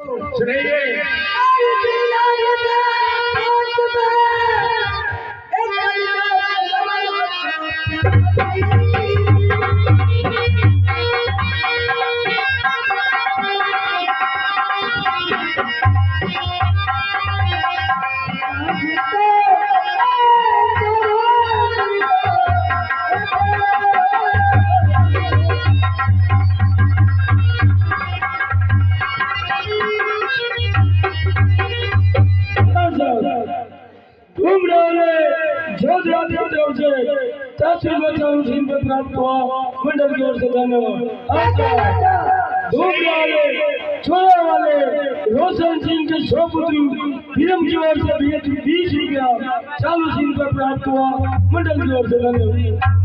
सुनिए। प्राप्त हुआ मंडल की ओर से धन्यवाद। छोले वाले रोशन सिंह के शोपुत्री फिल्म की ओर से 20 रुपया चालू सिंह पर प्राप्त हुआ मंडल की ओर से धन्यवाद।